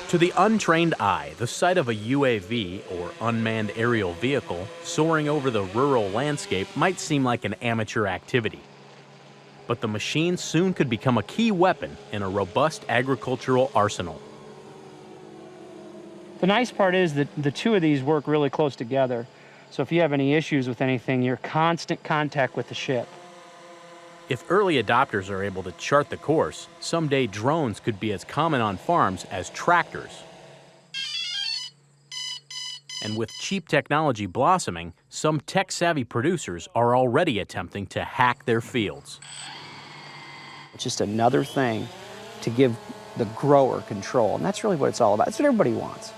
To the untrained eye, the sight of a UAV, or unmanned aerial vehicle, soaring over the rural landscape might seem like an amateur activity. But the machine soon could become a key weapon in a robust agricultural arsenal. The nice part is that the two of these work really close together. So if you have any issues with anything, you're in constant contact with the ship. If early adopters are able to chart the course, someday drones could be as common on farms as tractors. And with cheap technology blossoming, some tech-savvy producers are already attempting to hack their fields. It's just another thing to give the grower control, and that's really what it's all about. That's what everybody wants.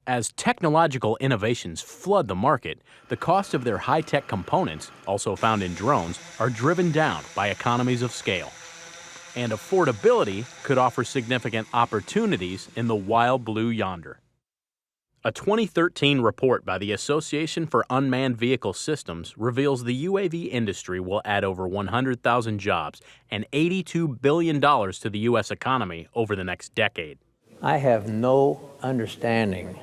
As technological innovations flood the market, the cost of their high-tech components, also found in drones, are driven down by economies of scale. And affordability could offer significant opportunities in the wild blue yonder. A 2013 report by the Association for Unmanned Vehicle Systems reveals the UAV industry will add over 100,000 jobs and $82 billion to the U.S. economy over the next decade. I have no understanding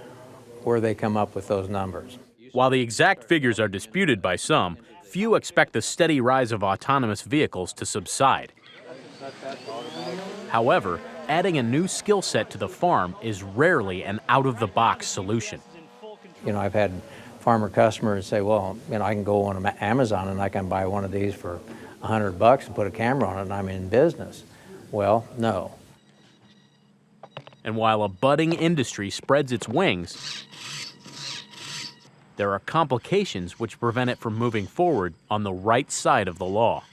where they come up with those numbers. While the exact figures are disputed by some, few expect the steady rise of autonomous vehicles to subside. However, adding a new skill set to the farm is rarely an out-of-the-box solution. You know, I've had farmer customers say, well, you know, I can go on Amazon and I can buy one of these for $100 and put a camera on it and I'm in business. Well, no. And while a budding industry spreads its wings, there are complications which prevent it from moving forward on the right side of the law.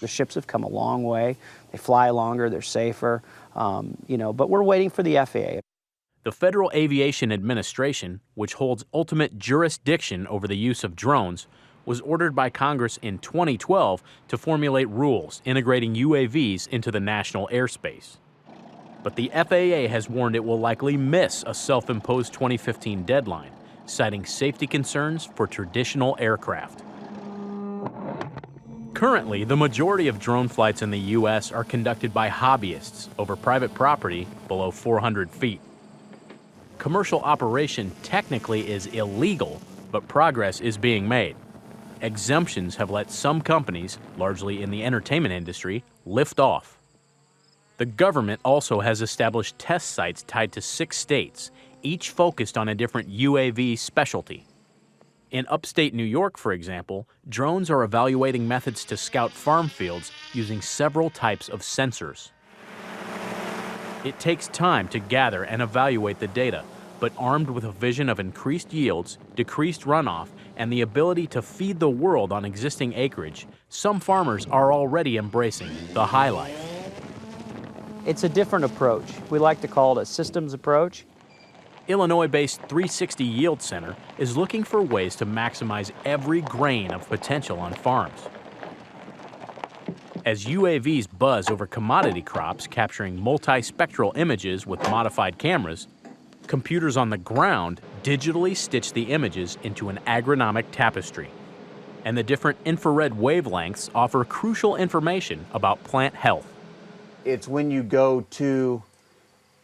The ships have come a long way. They fly longer, they're safer, but we're waiting for the FAA. The Federal Aviation Administration, which holds ultimate jurisdiction over the use of drones, was ordered by Congress in 2012 to formulate rules integrating UAVs into the national airspace. But the FAA has warned it will likely miss a self-imposed 2015 deadline, citing safety concerns for traditional aircraft. Currently, the majority of drone flights in the U.S. are conducted by hobbyists over private property below 400 feet. Commercial operation technically is illegal, but progress is being made. Exemptions have let some companies, largely in the entertainment industry, lift off. The government also has established test sites tied to 6 states, each focused on a different UAV specialty. In upstate New York, for example, drones are evaluating methods to scout farm fields using several types of sensors. It takes time to gather and evaluate the data, but armed with a vision of increased yields, decreased runoff, and the ability to feed the world on existing acreage, some farmers are already embracing the high life. It's a different approach. We like to call it a systems approach. Illinois-based 360 Yield Center is looking for ways to maximize every grain of potential on farms. As UAVs buzz over commodity crops capturing multi-spectral images with modified cameras, computers on the ground digitally stitch the images into an agronomic tapestry. And the different infrared wavelengths offer crucial information about plant health. It's when you go to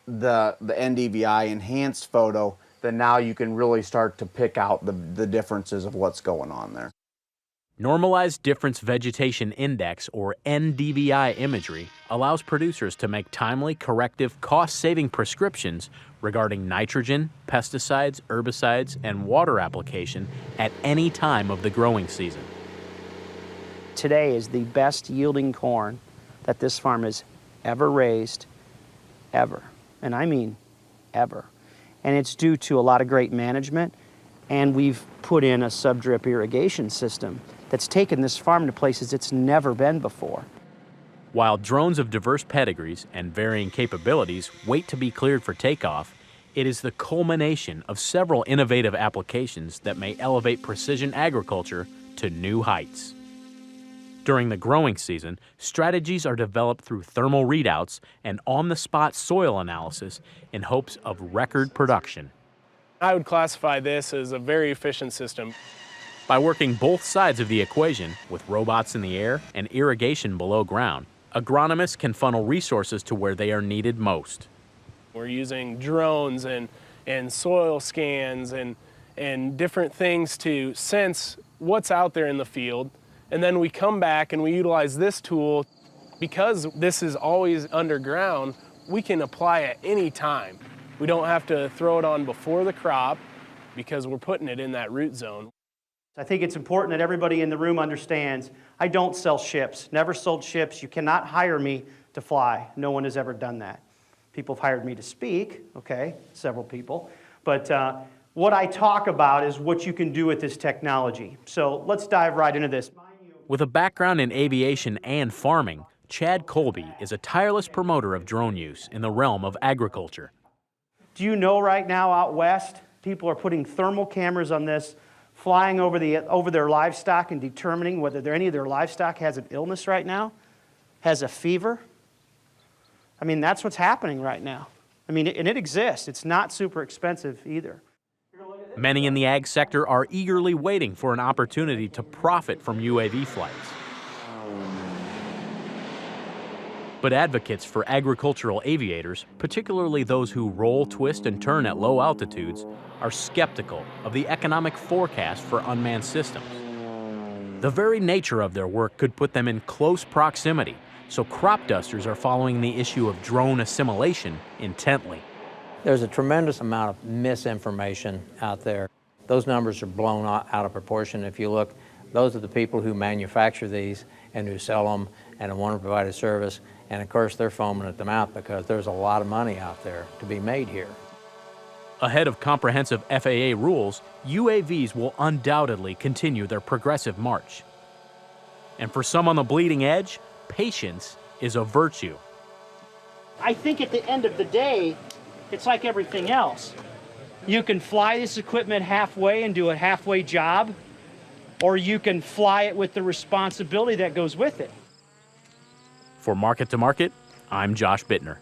the NDVI enhanced photo that now you can really start to pick out the differences of what's going on there. Normalized Difference Vegetation Index, or NDVI imagery, allows producers to make timely, corrective, cost-saving prescriptions regarding nitrogen, pesticides, herbicides, and water application at any time of the growing season. Today is the best yielding corn that this farm has ever raised, ever. And I mean ever. And it's due to a lot of great management, and we've put in a sub-drip irrigation system that's taken this farm to places it's never been before. While drones of diverse pedigrees and varying capabilities wait to be cleared for takeoff, it is the culmination of several innovative applications that may elevate precision agriculture to new heights. During the growing season, strategies are developed through thermal readouts and on-the-spot soil analysis in hopes of record production. I would classify this as a very efficient system. By working both sides of the equation, with robots in the air and irrigation below ground, agronomists can funnel resources to where they are needed most. We're using drones and soil scans and different things to sense what's out there in the field. And then we come back and we utilize this tool. Because this is always underground, we can apply at any time. We don't have to throw it on before the crop because we're putting it in that root zone. I think it's important that everybody in the room understands I don't sell ships, never sold ships. You cannot hire me to fly. No one has ever done that. People have hired me to speak, okay, several people. But what I talk about is what you can do with this technology. So let's dive right into this. With a background in aviation and farming, Chad Colby is a tireless promoter of drone use in the realm of agriculture. Do you know right now out west, people are putting thermal cameras on this, flying over their livestock and determining whether any of their livestock has an illness right now, has a fever? I mean, that's what's happening right now. I mean, and it exists. It's not super expensive either. Many in the ag sector are eagerly waiting for an opportunity to profit from UAV flights. But advocates for agricultural aviators, particularly those who roll, twist, and turn at low altitudes, are skeptical of the economic forecast for unmanned systems. The very nature of their work could put them in close proximity, so crop dusters are following the issue of drone assimilation intently. There's a tremendous amount of misinformation out there. Those numbers are blown out of proportion. If you look, those are the people who manufacture these and who sell them and who want to provide a service. And of course, they're foaming at the mouth because there's a lot of money out there to be made here. Ahead of comprehensive FAA rules, UAVs will undoubtedly continue their progressive march. And for some on the bleeding edge, patience is a virtue. I think at the end of the day, it's like everything else. You can fly this equipment halfway and do a halfway job, or you can fly it with the responsibility that goes with it. For Market to Market, I'm Josh Bittner.